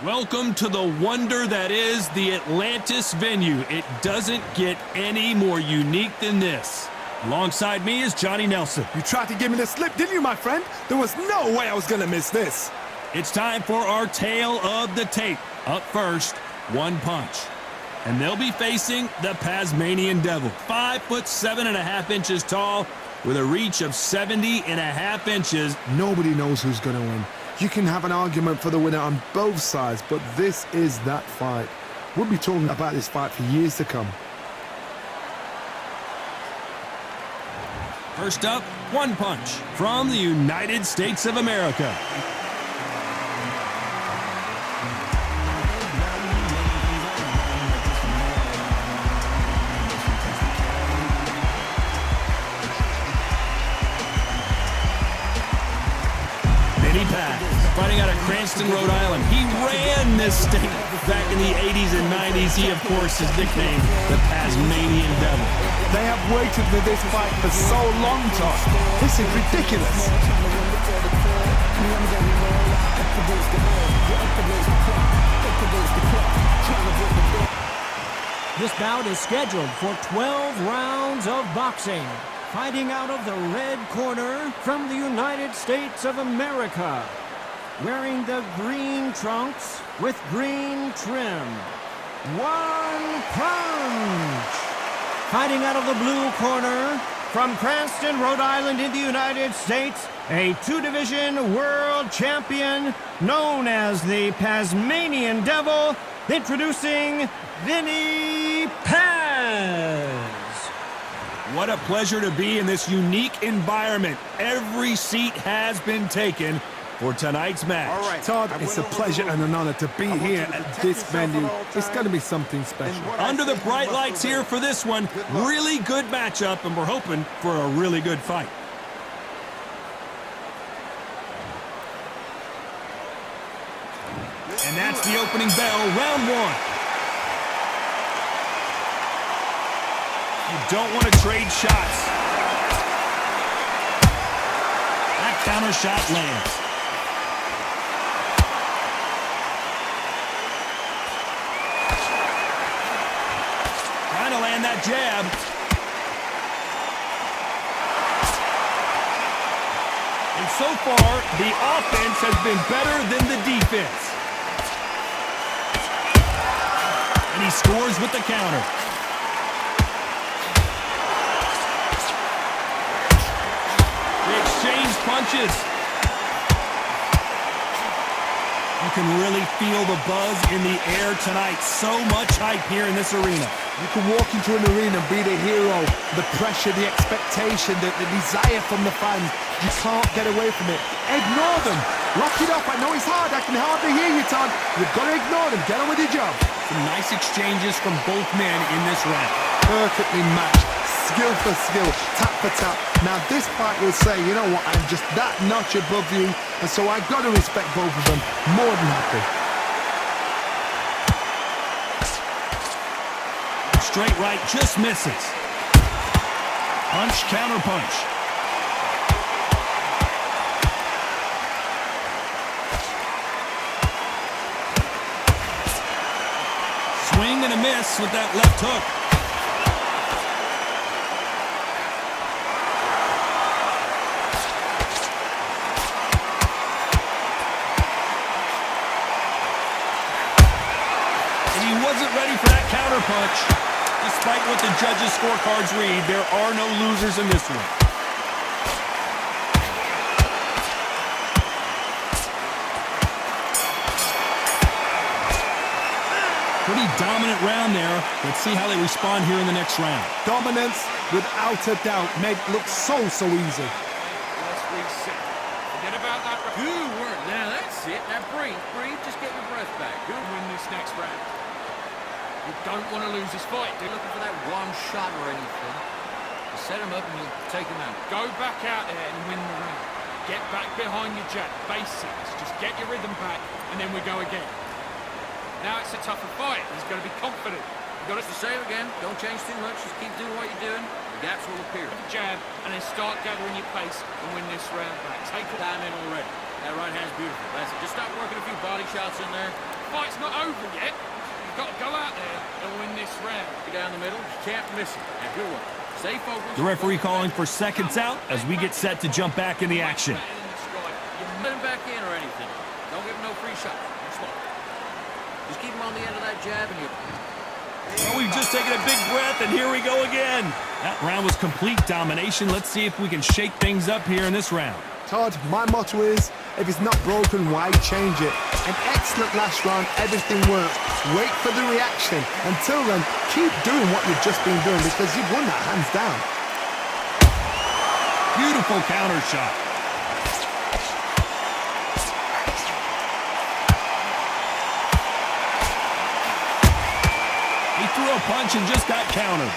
Welcome to the wonder that is the Atlantis venue. It doesn't get any more unique than this. Alongside me is Johnny Nelson. You tried to give me the slip, didn't you, my friend? There was no way I was gonna miss this. It's time for our tale of the tape. Up first, One Punch. And they'll be facing the Pazmanian Devil. 5'7.5" tall with a reach of 70.5 inches. Nobody knows who's gonna win. You can have an argument for the winner on both sides, but this is that fight. We'll be talking about this fight for years to come. First up, One Punch from the United States of America. Vinny Paz, fighting out of Cranston, Rhode Island. He ran this state back in the 80s and 90s. He, of course, is nicknamed the Pazmanian Devil. They have waited for this fight for so long, Todd. This is ridiculous. This bout is scheduled for 12 rounds of boxing. Fighting out of the red corner from the United States of America. Wearing the green trunks with green trim. One Punch! Fighting out of the blue corner from Cranston, Rhode Island in the United States, a two-division world champion known as the Pazmanian Devil, introducing Vinny Paz. What a pleasure to be in this unique environment. Every seat has been taken for tonight's match. All right, Todd, it's a pleasure and an honor to be here at this venue. It's going to be something special. Under the bright lights here for this one, really good matchup, and we're hoping for a really good fight. And that's the opening bell, round one. You don't want to trade shots. That counter shot lands. Trying to land that jab. And so far, the offense has been better than the defense. And he scores with the counter. Exchange punches. You can really feel the buzz in the air tonight. So much hype here in this arena. You can walk into an arena and be the hero. The pressure, the expectation, the desire from the fans. You can't get away from it. Ignore them. Lock it up. I know it's hard. I can hardly hear you, Todd. You've got to ignore them. Get on with your job. Some nice exchanges from both men in this round. Perfectly matched. Skill for skill, tap for tap. Now this fight will say, you know what, I'm just that notch above you, and so I've got to respect both of them. More than happy. Straight right, just misses. Punch, counter punch. Swing and a miss with that left hook. Wasn't ready for that counter punch. Despite what the judges' scorecards read, there are no losers in this one. Pretty dominant round there. Let's see how they respond here in the next round. Dominance, without a doubt, made it look so easy. Let's reset. Forget about that. Good work. Now that's it. Now breathe. Just get your breath back. Who'll win this next round? You don't want to lose this fight. You're looking for that one shot or anything. You set him up and you take him out. Go back out there and win the round. Get back behind your jab. Basics. Just get your rhythm back and then we go again. Now it's a tougher fight. He's going to be confident. You've got us to say it again. Don't change too much. Just keep doing what you're doing. The gaps will appear. Jab and then start gathering your pace and win this round back. Take it down in already. That right hand's beautiful. That's it. Just start working a few body shots in there. fight's not over yet. You've got to go out there and win this round. Down the middle, you can't miss it. And good one. Stay focused. The referee calling for seconds out as we get set to jump back in the action. You're not back in or anything. Don't give him no free shot. Just keep him on the end of that jab and you... Oh, we've just taken a big breath, and here we go again. That round was complete domination. Let's see if we can shake things up here in this round. Todd, my motto is, if it's not broken, why change it? An excellent last round, everything worked. Wait for the reaction. Until then, keep doing what you've just been doing because you've won that hands down. Beautiful counter shot. He threw a punch and just got countered.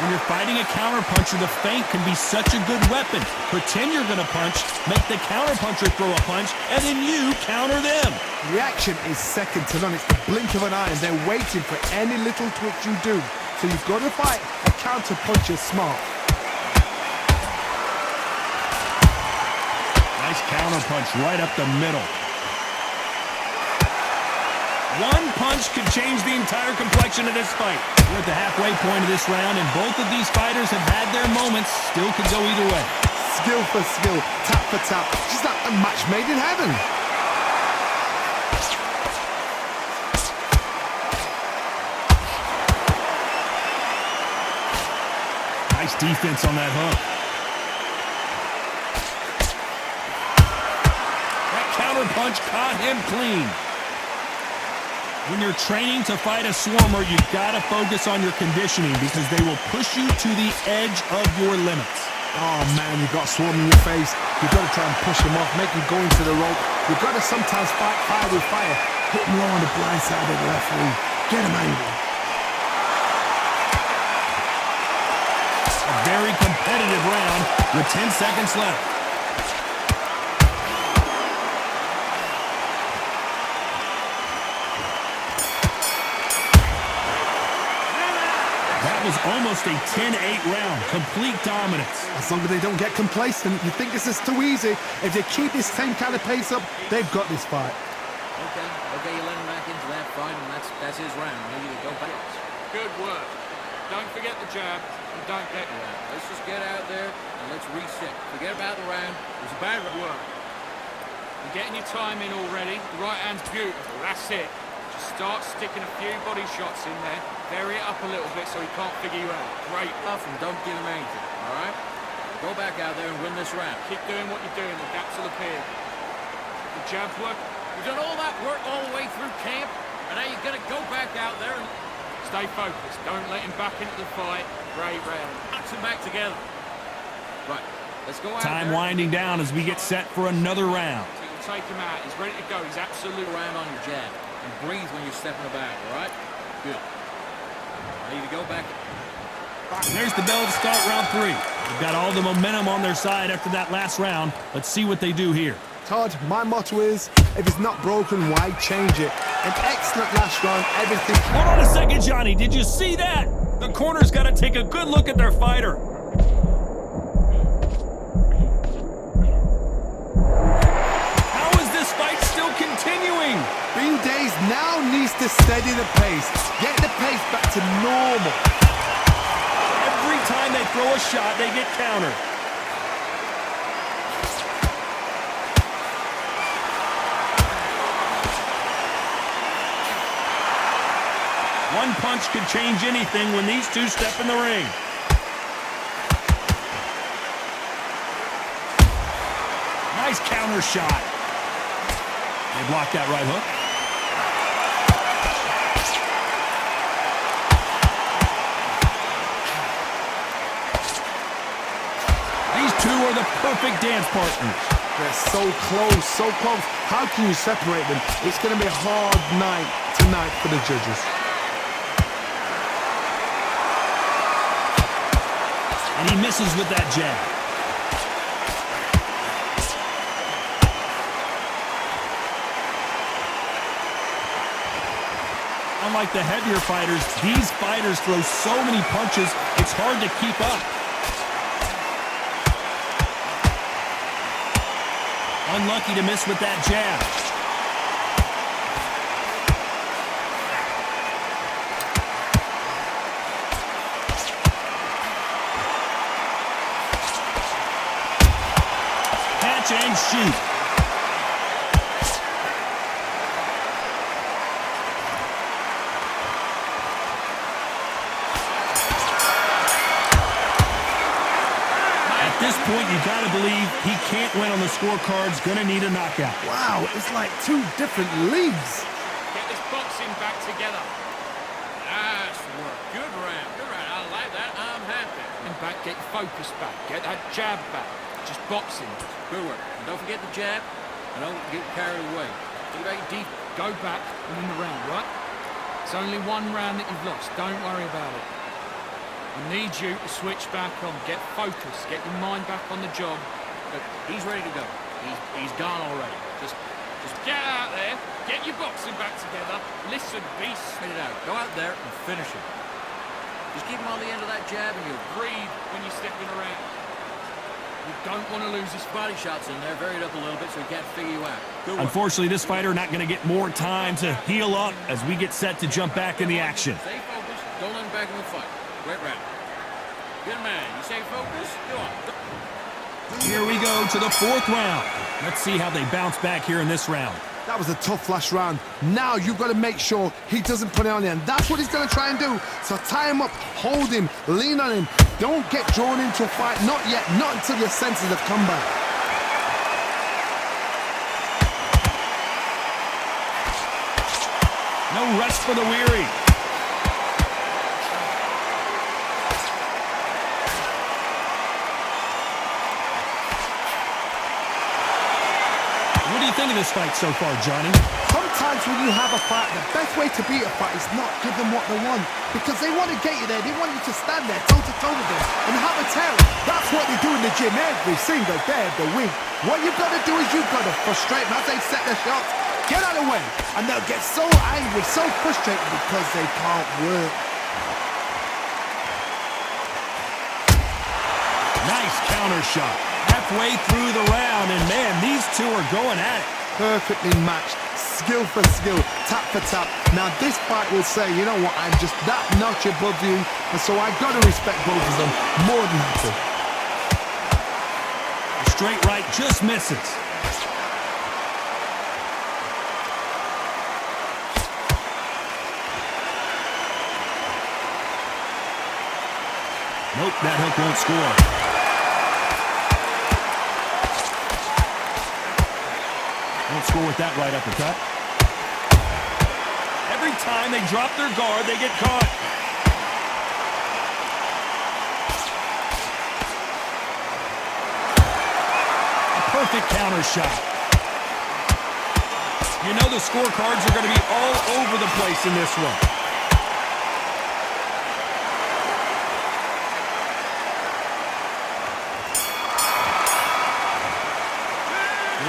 When you're fighting a counterpuncher, the feint can be such a good weapon. Pretend you're going to punch, make the counterpuncher throw a punch, and then you counter them. Reaction is second to none. It's the blink of an eye, and they're waiting for any little twitch you do. So you've got to fight a counterpuncher smart. Nice counterpunch right up the middle. One punch could change the entire complexion of this fight. We're at the halfway point of this round, and both of these fighters have had their moments. Still could go either way. Skill for skill, tap for tap. Just like a match made in heaven. Nice defense on that hook. That counter punch caught him clean. When you're training to fight a swarmer, you've got to focus on your conditioning because they will push you to the edge of your limits. Oh man, you've got swarm in your face. You've got to try and push him off, make him go into the rope. You've got to sometimes fight fire with fire. Hit him low on the blind side of the referee. Get him angry. A very competitive round with 10 seconds left. That was almost a 10-8 round. Complete dominance. As long as they don't get complacent, you think this is too easy. If they keep this same kind of pace up, they've got this fight. Okay, you let him back into that fight, and that's his round. Maybe you go back. Good work. Don't forget the jab, and don't get it. Let's just get out there, and let's reset. Forget about the round. It was a bad work. You're getting your time in already. The right hand's beautiful. That's it. Just start sticking a few body shots in there. Vary it up a little bit so he can't figure you out. Great stuff, and don't give him anything, all right? Go back out there and win this round. Keep doing what you're doing. The gaps will appear. The jabs work. You've done all that work all the way through camp, and now you're going to go back out there and stay focused. Don't let him back into the fight. Great round. Box him back together. Right, let's go out there. Time winding down as we get set for another round. So you can take him out. He's ready to go. He's absolutely around on your jab. And breathe when you're stepping about, all right? Good. Ready to go back. There's the bell to start round 3. They've got all the momentum on their side after that last round. Let's see what they do here. Todd, my motto is, if it's not broken, why change it? An excellent last round, everything... Hold on a second, Johnny. Did you see that? The corner's got to take a good look at their fighter. How is this fight still continuing? Bean Days now needs to steady the pace. Get the pace back to normal. Every time they throw a shot, they get countered. One punch could change anything when these two step in the ring. Nice counter shot. They blocked that right hook. These two are the perfect dance partners. They're so close, so close. How can you separate them? It's going to be a hard night tonight for the judges. And he misses with that jab. Unlike the heavier fighters, these fighters throw so many punches, it's hard to keep up. Unlucky to miss with that jab. shoot. At this point, you got to believe he can't win on the scorecard's going to need a knockout. Wow, it's like two different leagues. Get this boxing back together. Nice work. Good round. Good round. I like that. I'm happy. And back, get your focus back. Get that jab back. Just boxing. Good work. And don't forget the jab. And don't get carried away. Think about your deep. Go back and win the round, right? It's only one round that you've lost. Don't worry about it. I need you to switch back on. Get focused. Get your mind back on the job. Look, he's ready to go. He's gone already. Just get out there. Get your boxing back together. Listen, be spit it out. Go out there and finish it. Just keep him on the end of that jab and you'll breathe when you're stepping around. You don't want to lose his body shots in there. Varied up a little bit so he can't figure you out. Good work. Unfortunately, this fighter not going to get more time to heal up as we get set to jump back in the action. Stay focused. Don't let him back in the fight. Great round. Good man. You stay focused. Go on. Here we go to the fourth round. Let's see how they bounce back here in this round. That was a tough last round. Now you've got to make sure he doesn't put it on you, and that's what he's going to try and do. So tie him up, hold him, lean on him. Don't get drawn into a fight. Not yet. Not until your senses have come back. No rest for the weary. What do you think of this fight so far, Johnny? Sometimes when you have a fight, the best way to beat a fight is not give them what they want. Because they want to get you there. They want you to stand there toe-to-toe with them and have a tear. That's what they do in the gym every single day of the week. What you've got to do is you've got to frustrate them as they set their shots. Get out of the way. And they'll get so angry, so frustrated because they can't work. Nice counter shot. Halfway through the round, and man, these two are going at it. Perfectly matched, skill for skill, tap for tap. Now this fight will say, you know what, I'm just that notch above you, and so I've got to respect both of them more than happy. A straight right just misses. Nope, that hook won't score. Won't score with that right uppercut. Every time they drop their guard, they get caught. A perfect counter shot. You know the scorecards are going to be all over the place in this one.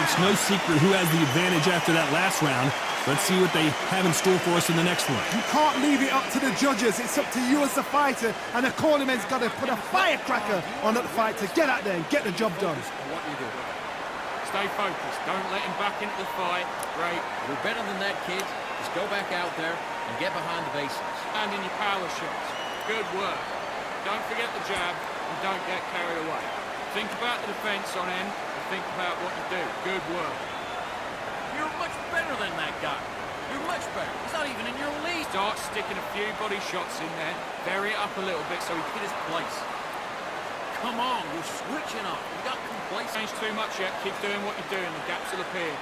It's no secret who has the advantage after that last round. Let's see what they have in store for us in the next one. You can't leave it up to the judges. It's up to you as the fighter, and the cornerman's got to put a firecracker on that fight to get out there and get the job done. What you do. Stay focused. Don't let him back into the fight. Great. You're better than that, kid. Just go back out there and get behind the basics. And in your power shots. Good work. Don't forget the jab and don't get carried away. Think about the defense on end and think about what you do. Good work. You're much better than that guy. You're much better. He's not even in your league. Start sticking a few body shots in there. Vary it up a little bit so he can hit his place. Come on, you're switching up. You got complacent. Change too much yet. Keep doing what you're doing. The gaps will appear.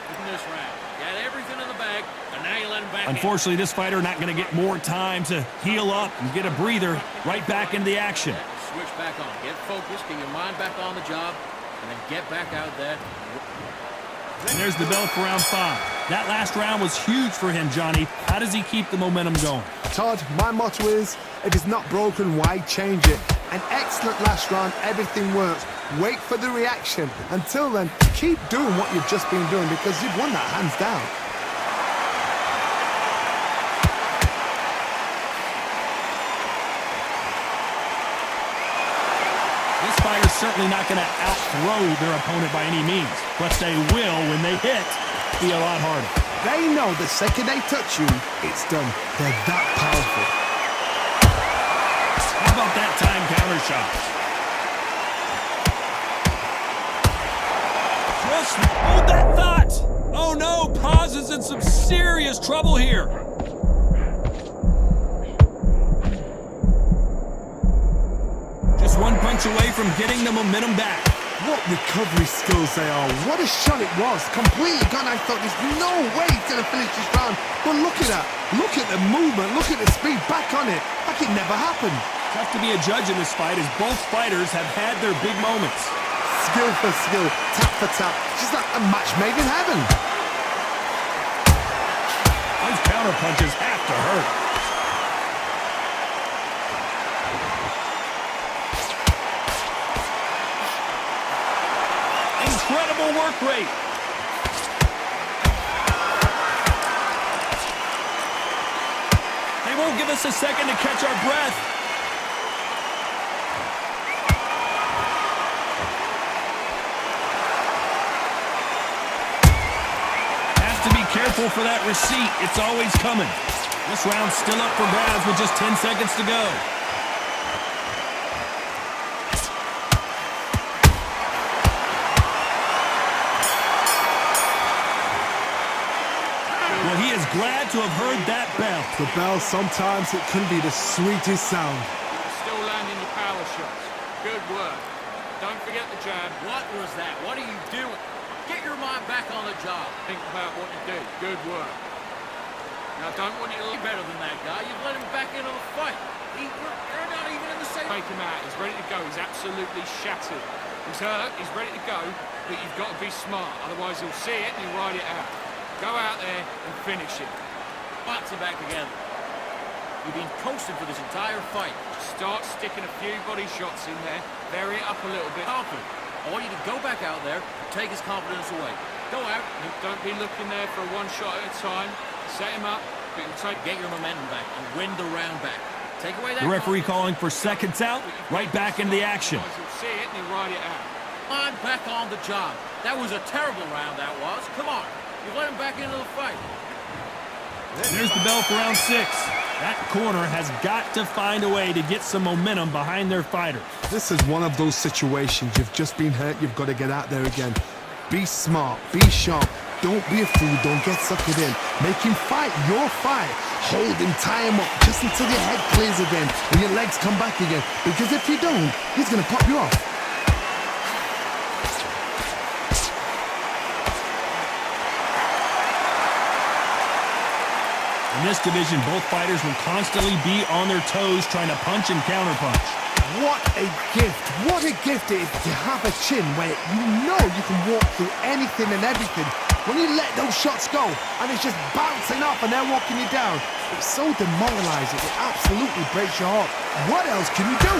In this round, got everything in the bag, and now you let him back. Unfortunately, this fighter not going to get more time to heal up and get a breather. Right back into the action. Switch back on. Get focused. Get your mind back on the job, and then get back out there. And there's the bell for round 5. That last round was huge for him, Johnny. How does he keep the momentum going? Todd, my motto is, if it's not broken, why change it? An excellent last round, everything works. Wait for the reaction. Until then, keep doing what you've just been doing because you've won that hands down. This fighter's certainly not going to outthrow their opponent by any means, but they will, when they hit, be a lot harder. They know the second they touch you, it's done. They're that powerful. How about that time counter shot? cross. Hold that thought. Oh no, Paz is in some serious trouble here. Just one punch away from getting the momentum back. What recovery skills they are. What a shot it was. Completely gone. I thought there's no way he's going to finish this round. But look at that. Look at the movement. Look at the speed. Back on it. Like it never happened. Tough to be a judge in this fight as both fighters have had their big moments. Skill for skill. Tap for tap. Just like a match made in heaven. Those counter punches have to hurt. Incredible work rate. They won't give us a second to catch our breath. Has to be careful for that receipt. It's always coming. This round's still up for grabs with just 10 seconds to go. Well, he is glad to have heard that bell. The bell, sometimes it can be the sweetest sound. You're still landing your power shots. Good work. Don't forget the jab. What was that? What are you doing? Get your mind back on the job. Think about what you do. Good work. Now, don't want you to look Better than that guy. You've let him back into the fight. They're not even in the same... Take him out. He's ready to go. He's absolutely shattered. He's hurt. He's ready to go. But you've got to be smart. Otherwise, he'll see it and he'll ride it out. Go out there and finish it. Box it back together. You've been coasting for this entire fight. Start sticking a few body shots in there. Vary it up a little bit. Confident. I want you to go back out there and take his confidence away. Go out. Don't be looking there for one shot at a time. Set him up. But you'll Get your momentum back and win the round back. Take away that... The referee calling for seconds out. Right back into the action. He'll see it and he'll ride it out. I'm back on the job. That was a terrible round, that was. Come on. You let him back into the fight. There's the bell for round 6. That corner has got to find a way to get some momentum behind their fighter. This is one of those situations. You've just been hurt. You've got to get out there again. Be smart. Be sharp. Don't be a fool. Don't get suckered in. Make him fight your fight. Hold him, tie him up, just until your head clears again and your legs come back again. Because if you don't, he's going to pop you off. In this division, both fighters will constantly be on their toes trying to punch and counterpunch. What a gift. What a gift it is to have a chin where you know you can walk through anything and everything. When you let those shots go and it's just bouncing off and they're walking you down, it's so demoralizing. It absolutely breaks your heart. What else can you do?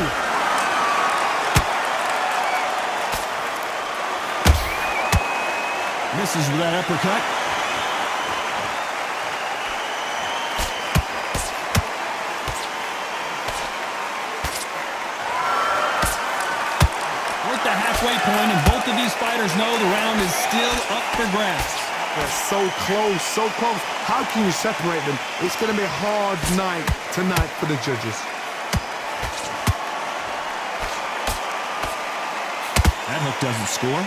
Misses with that uppercut. The halfway point, and both of these fighters know the round is still up for grabs. They're so close, so close. How can you separate them? It's going to be a hard night tonight for the judges. That hook doesn't score.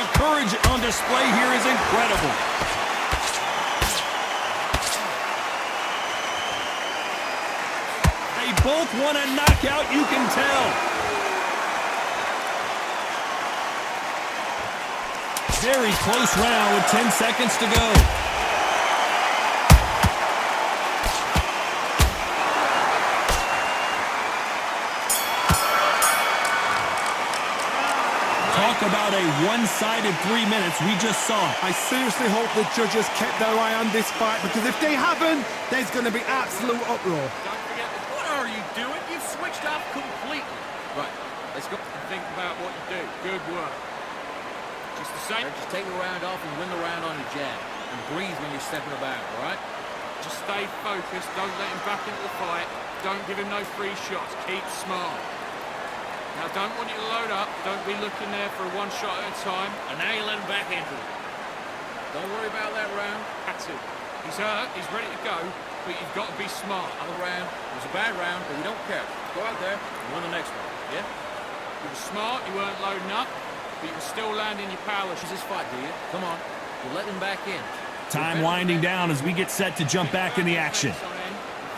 The courage on display here is incredible. Both want a knockout, you can tell. Very close round with 10 seconds to go. Talk about a one-sided 3 minutes. We just saw it. I seriously hope the judges kept their eye on this fight, because if they haven't, there's going to be absolute uproar. What are you doing? You've switched off completely. Right, let's go and think about what you do. Good work. Just the same. Just take the round off and win the round on your jab. And breathe when you're stepping about, all right? Just stay focused. Don't let him back into the fight. Don't give him no free shots. Keep smart. Now, don't want you to load up. Don't be looking there for one shot at a time. And now you let him back into it. Don't worry about that round. That's it. He's hurt. He's ready to go. but you've got to be smart. Another round. It was a bad round, but we don't care. Go out there and win the next one. Yeah? You were smart, you weren't loading up, but you were still landing your power. This is fight, do you? Come on. We'll let them back in. Time winding down as we get set to jump back in the action.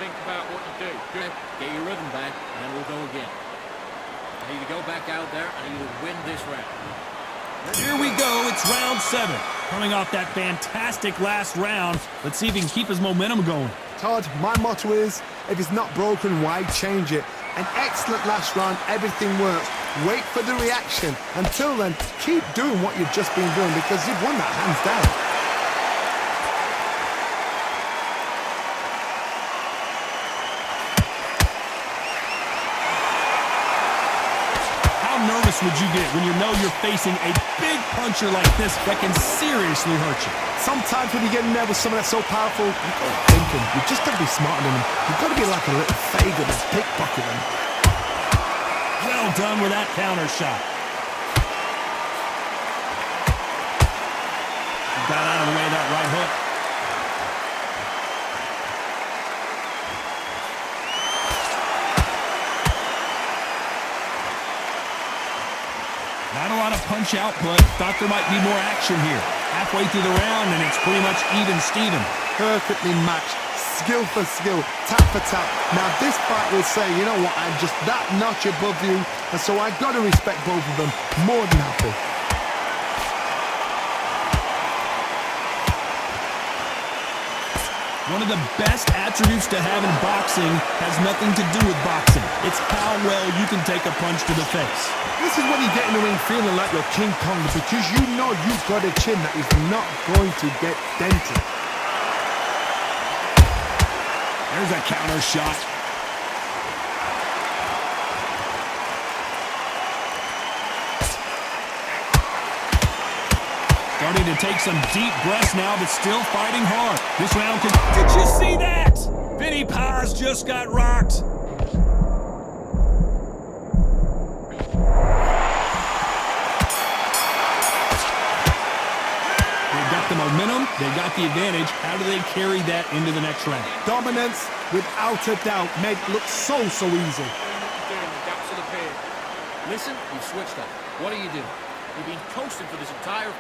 Think about what you do. Good. Get your rhythm back, and then we'll go again. I need to go back out there, and I need to win this round. Here we go, it's round 7. Coming off that fantastic last round, let's see if he can keep his momentum going. Todd, my motto is, if it's not broken, why change it? An excellent last round, everything works. Wait for the reaction. Until then, keep doing what you've just been doing because you've won that hands down. Nervous would you get when you know you're facing a big puncher like this that can seriously hurt you? Sometimes when you get in there with someone that's so powerful, you've got to think him. You've just got to be smarter than him. You've got to be like a little Fagin and pickpocket him. Well done with that counter shot. Got out of the way of that right hook. Not a lot of punch output. Thought there might be more action here. Halfway through the round, and it's pretty much even Steven. Perfectly matched. Skill for skill. Tap for tap. Now this fight will say, you know what, I'm just that notch above you, and so I've got to respect both of them. More than happy. One of the best attributes to have in boxing has nothing to do with boxing. It's how well you can take a punch to the face. This is when you get in the ring feeling like you're King Kong because you know you've got a chin that is not going to get dented. There's a counter shot. Starting to take some deep breaths now, but still fighting hard. This round can... Did you see that? Vinny Paz just got rocked. They've got the momentum. They've got the advantage. How do they carry that into the next round? Dominance, without a doubt, made look so easy. Listen, you've switched up. What are you doing? You've been coasting for this entire...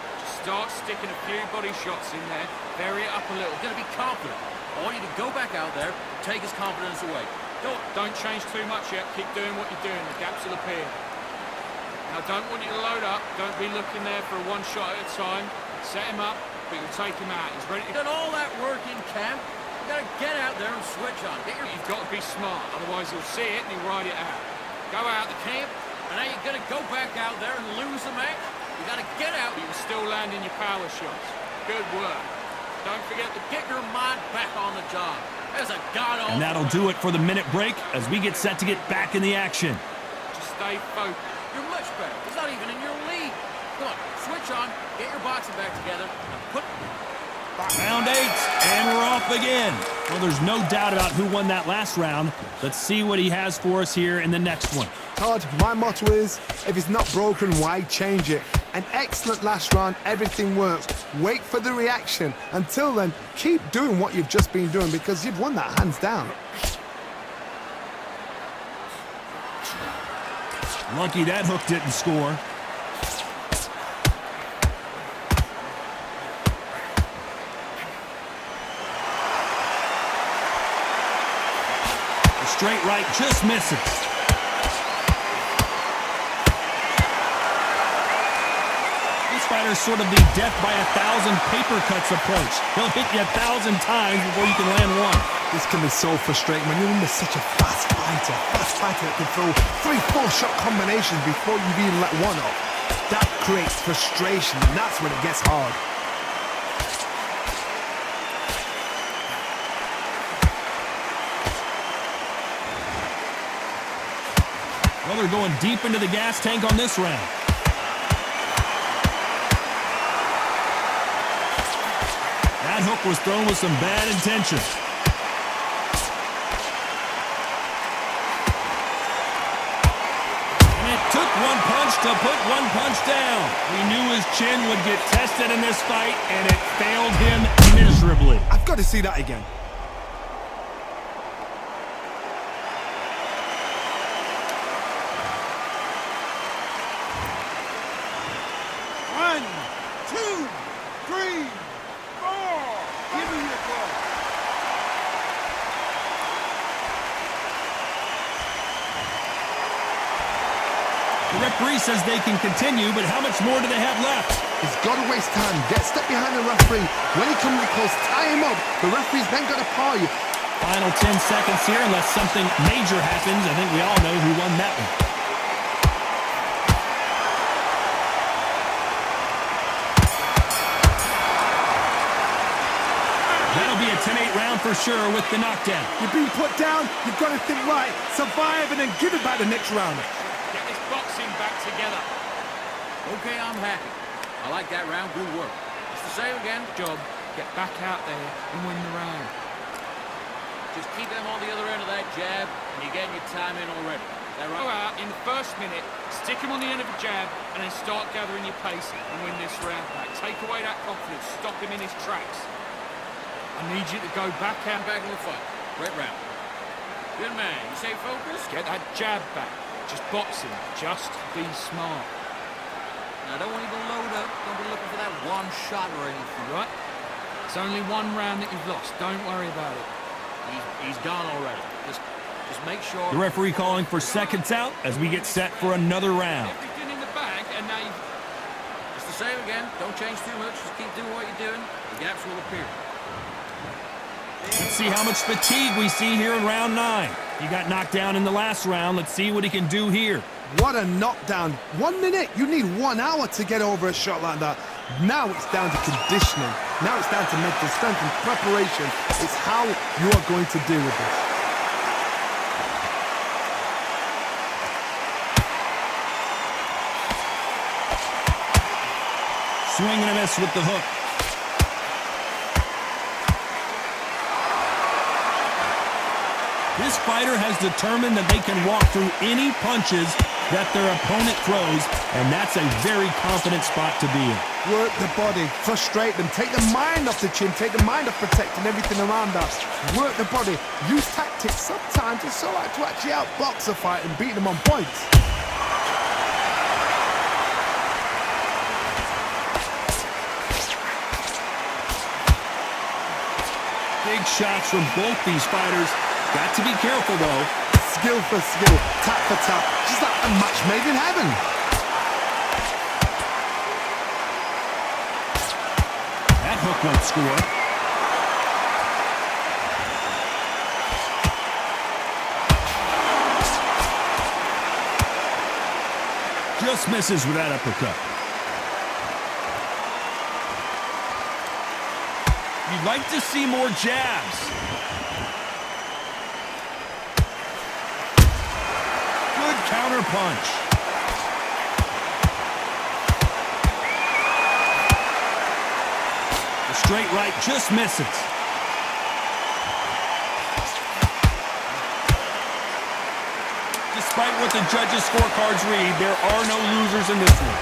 Start sticking a few body shots in there, vary it up a little. You're going to be confident. I want you to go back out there and take his confidence away. Don't change too much yet. Keep doing what you're doing. The gaps will appear. Now, don't want you to load up. Don't be looking there for a one shot at a time. Set him up, but you'll take him out. He's ready to... You've done all that work in camp. You've got to get out there and switch on. You've got to be smart, otherwise he'll see it and he'll ride it out. Go out the camp, and now you're going to go back out there and lose the match. You got to get out. You're still landing your power shots. Good work. Don't forget to get your mind back on the job. There's a god-awful... And that'll do it for the minute break as we get set to get back in the action. Just stay focused. You're much better. He's not even in your league. Come on, switch on, get your boxing back together, and put... Round 8, and we're off again. Well, there's no doubt about who won that last round. Let's see what he has for us here in the next one. Todd, my motto is, if it's not broken, why change it? An excellent last round, everything works. Wait for the reaction. Until then, keep doing what you've just been doing because you've won that hands down. Lucky that hook didn't score. The straight right just misses. Fighter's sort of the death by 1,000 paper cuts approach. He'll hit you 1,000 times before you can land one. This can be so frustrating when you're under such a fast fighter that can throw 3-4 shot combinations before you've even let one off. That creates frustration, and that's when it gets hard. Well, they're going deep into the gas tank on this round. That hook was thrown with some bad intentions. And it took one punch to put one punch down. We knew his chin would get tested in this fight, and it failed him miserably. I've got to see that again. The referee says they can continue, but how much more do they have left? He's got to waste time. Get step behind the referee. When he comes close, tie him up. The referee's then got to paw you. Final 10 seconds here, unless something major happens. I think we all know who won that one. That'll be a 10-8 round for sure with the knockdown. You're being put down. You've got to think right. Survive and then give it back the next round. Get this boxing back together. Okay, I'm happy. I like that round. Good work. It's the same again. Job. Get back out there and win the round. Just keep them on the other end of that jab, and you're getting your time in already. Is that right? Go out in the first minute, stick him on the end of a jab, and then start gathering your pace and win this round back. Take away that confidence. Stop him in his tracks. I need you to go back out. Back in the fight. Great round. Good man. You stay focused? Get that jab back. Just box him. Just be smart. Now, don't even load up. Don't be looking for that one shot or anything. Right? It's only one round that you've lost. Don't worry about it. He's gone already. Just make sure. The referee calling for seconds out as we get set for another round. Everything in the bag, and now you. It's the same again. Don't change too much. Just keep doing what you're doing. The gaps will appear. Let's see how much fatigue we see here in round 9. He got knocked down in the last round. Let's see what he can do here. What a knockdown. 1 minute. You need 1 hour to get over a shot like that. Now it's down to conditioning. Now it's down to mental strength and preparation. It's how you are going to deal with this. Swing and a miss with the hook. This fighter has determined that they can walk through any punches that their opponent throws, and that's a very confident spot to be in. Work the body, frustrate them, take the mind off the chin, take the mind off protecting everything around us. Work the body, use tactics. Sometimes it's so hard to actually outbox a fight and beat them on points. Big shots from both these fighters. Got to be careful, though. Skill for skill, tap for tap, just like a match made in heaven. That hook won't score. Just misses with that uppercut. You'd like to see more jabs. Counter punch. The straight right just misses. Despite what the judges' scorecards read, there are no losers in this one.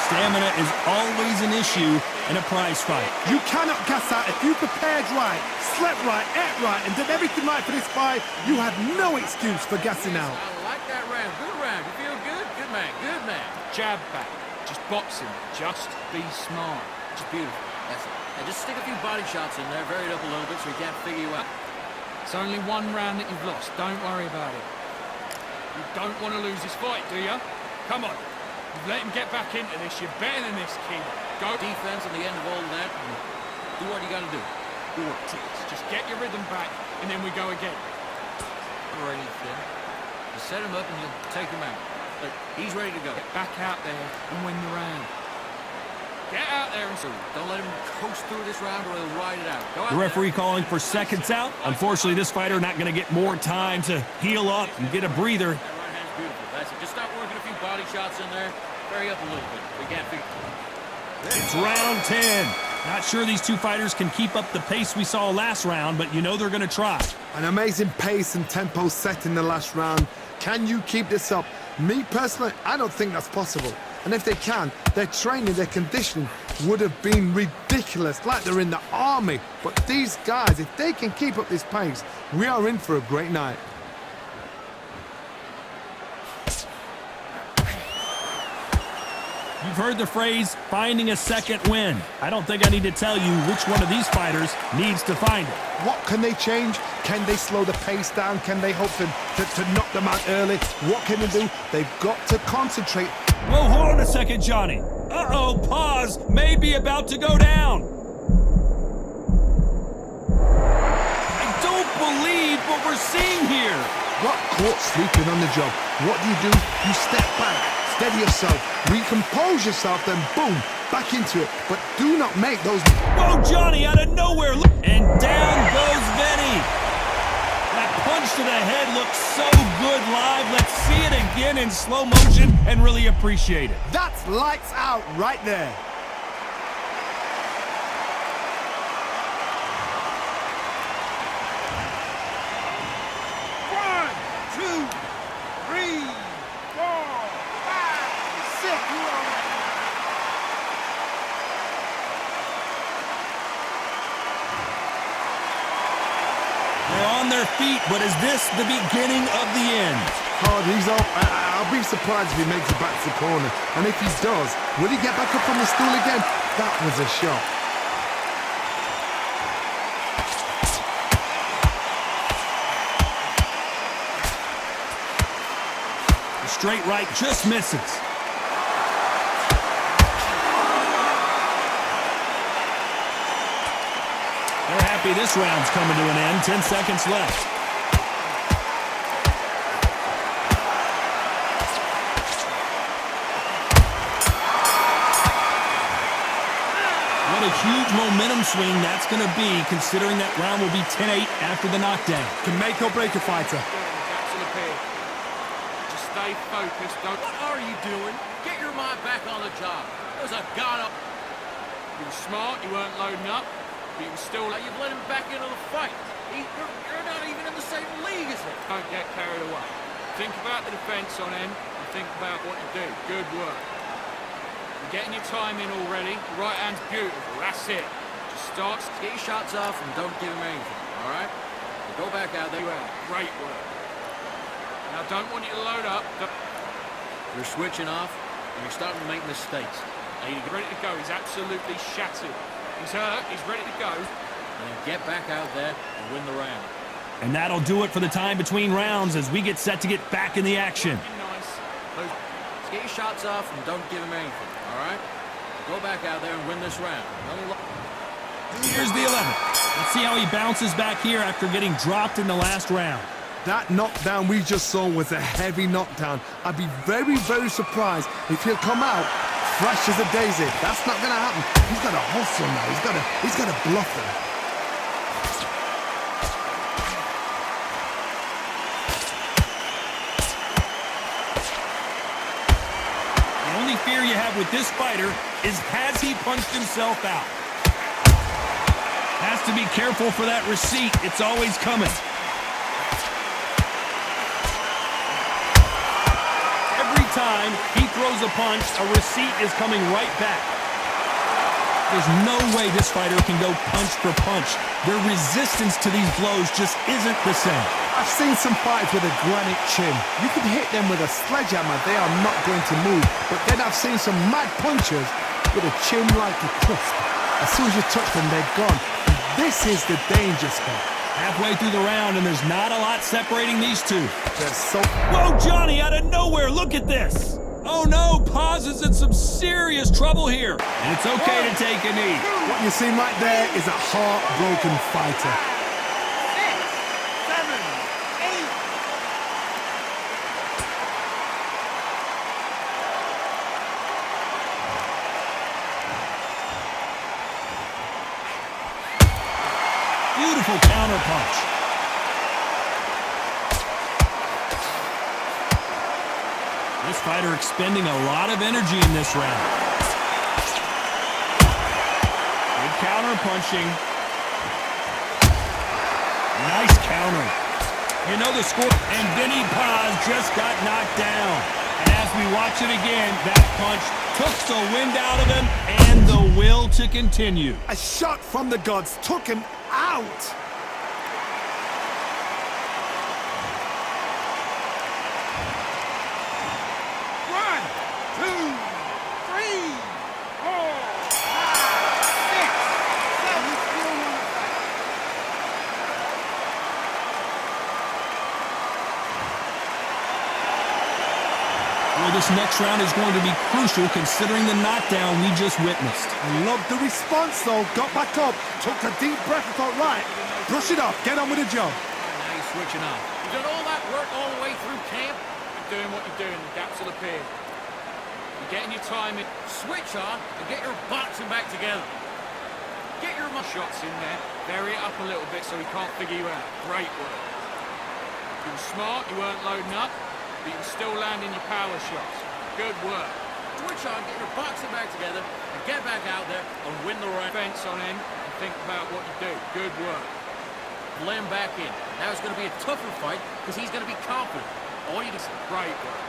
Stamina is always an issue in a prize fight. You cannot gas out. If you prepared right, slept right, ate right, and did everything right for this fight, you have no excuse for gassing out. I like that round. Good round. You feel good? Good man. Good man. Jab back. Just box him. Just be smart. Just beautiful. That's it. And just stick a few body shots in there, vary it up a little bit so he can't figure you out. It's only one round that you've lost. Don't worry about it. You don't want to lose this fight, do you? Come on. You've let him get back into this. You're better than this, kid. Go. Defense on the end of all that. Do what you got to do. Do what it is. Just get your rhythm back, and then we go again. Or anything. You set him up and you take him out. But he's ready to go. Get back out there and win the round. Get out there and see. Don't let him coast through this round or he'll ride it out. Go out The referee there. calling for seconds out. Unfortunately, this fighter not going to get more time to heal up and get a breather. That right hand's beautiful. That's it. Just stop working a few body shots in there. Vary up a little bit. We can't figure it. It's round 10. Not sure these two fighters can keep up the pace we saw last round, but you know they're going to try. An amazing pace and tempo set in the last round. Can you keep this up? Me personally, I don't think that's possible. And if they can, their training, their conditioning would have been ridiculous, like they're in the army. But these guys, if they can keep up this pace, we are in for a great night. You You've heard the phrase, finding a second win. I don't think I need to tell you which one of these fighters needs to find it. What can they change? Can they slow the pace down? Can they hope to knock them out early? What can they do? They've got to concentrate. Whoa, hold on a second, Johnny. Uh-oh, Paz may be about to go down. I don't believe what we're seeing here. Got caught sleeping on the job. What do? You step back, steady yourself, recompose yourself, then boom, back into it. But do not make those... Whoa, Johnny, out of nowhere. Look. And down goes Vinny. That punch to the head looks so good live. Let's see it again in slow motion and really appreciate it. That's lights out right there. On their feet, but is this the beginning of the end? Oh, he's up. I'll be surprised if he makes it back to the corner. And if he does, will he get back up on the stool again? That was a shot. The straight right just misses. They're happy this round's coming to an end. 10 seconds left. What a huge momentum swing that's going to be, considering that round will be 10-8 after the knockdown. Can make or break a fighter. Jackson appeared. Just stay focused. Don't... What are you doing? Get your mind back on the job. There's a gun up. You were smart. You weren't loading up. But you were still... You've let him back into the fight. You're not even in the same league as him. Don't get carried away. Think about the defense on end and think about what you do. Good work. You're getting your time in already. The right hand's beautiful. That's it. Just start. Get your shots off and don't give him anything, all right? Go back out there. Great work. Now, don't want you to load up. You're switching off and you're starting to make mistakes. Now, you're ready to go. He's absolutely shattered. He's hurt. He's ready to go. And then get back out there and win the round. And that'll do it for the time between rounds as we get set to get back in the action. Nice. Get your shots off and don't give him anything, all right? Go back out there and win this round. Here's the 11th. Let's see how he bounces back here after getting dropped in the last round. That knockdown we just saw was a heavy knockdown. I'd be very, very surprised if he'll come out fresh as a daisy. That's not going to happen. He's got to hustle now. He's got to bluff them. The only fear you have with this fighter is, has he punched himself out? Has to be careful for that receipt. It's always coming. Every time he throws a punch, a receipt is coming right back. There's no way this fighter can go punch for punch. Their resistance to these blows just isn't the same. I've seen some fighters with a granite chin. You could hit them with a sledgehammer, they are not going to move. But then I've seen some mad punchers with a chin like a crisp. As soon as you touch them, they're gone. This is the danger spot. Halfway through the round, and there's not a lot separating these two. They're so... Whoa, Johnny, out of nowhere, look at this. Oh no, Paz is in some serious trouble here. And it's okay to take a knee. What you see right there is a heartbroken fighter. 6, 7, 8. Beautiful counter punch. This fighter expending a lot of energy in this round. Good counter punching. Nice counter. You know the score. And Vinny Paz just got knocked down. And as we watch it again, that punch took the wind out of him and the will to continue. A shot from the gods took him out. One, two, three. this next round is going to be crucial considering the knockdown we just witnessed. I love the response, though. Got back up, took a deep breath and thought, right, brush it off, get on with the job. Now you're switching off. You've done all that work all the way through camp. You're doing what you're doing. The gaps will appear. You're getting your time in. Switch on and get your boxing back together. Get your Shots in there. Vary it up a little bit so he can't figure you out. Great work. You were smart. You weren't loading up. But you can still land in your power shots. Good work. switch on, get your boxing back together, and get back out there and win the round. Fence on him and think about what you do. Good work. Blend back in. Now it's going to be a tougher fight because he's going to be confident. All you do is great work.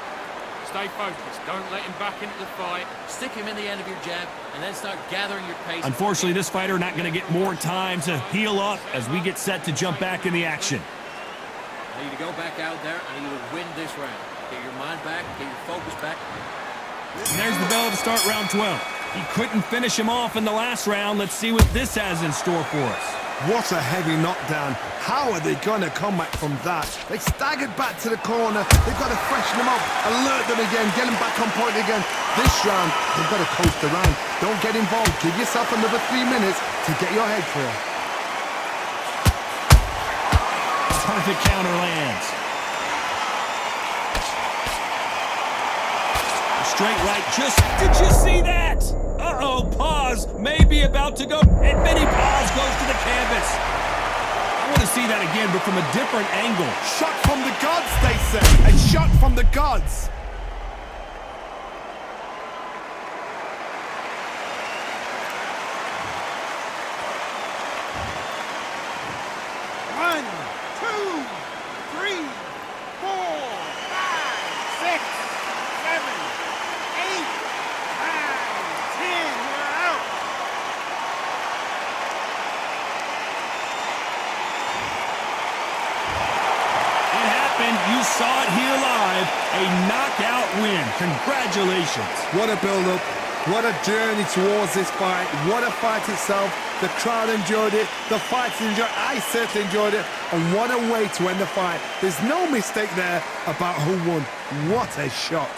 Stay focused. Don't let him back into the fight. Stick him in the end of your jab and then start gathering your pace. Unfortunately, this fighter not going to get more time to heal up as we get set to jump back in the action. I need to go back out there and I need to win this round. Get your mind back, get your focus back. And there's the bell to start round 12. He couldn't finish him off in the last round. Let's see what this has in store for us. What a heavy knockdown. How are they going to come back from that? They staggered back to the corner. They've got to freshen them up, alert them again, get them back on point again. This round, they've got to coast around. Don't get involved. Give yourself another 3 minutes to get your head clear. Perfect counter lands. Straight right, did you see that? Uh-oh, Paz may be about to go, and Vinny Paz goes to the canvas. I want to see that again, but from a different angle. Shot from the gods, they say. A shot from the gods. One, two, three, 4, 5, 6, 7, 8, 9, 10. You're out. It happened. You saw it here live. A knockout win. Congratulations. What a build-up. What a journey towards this fight. What a fight itself. The crowd enjoyed it. The fighters enjoyed it. I certainly enjoyed it. And what a way to end the fight. There's no mistake there about who won. What a shot.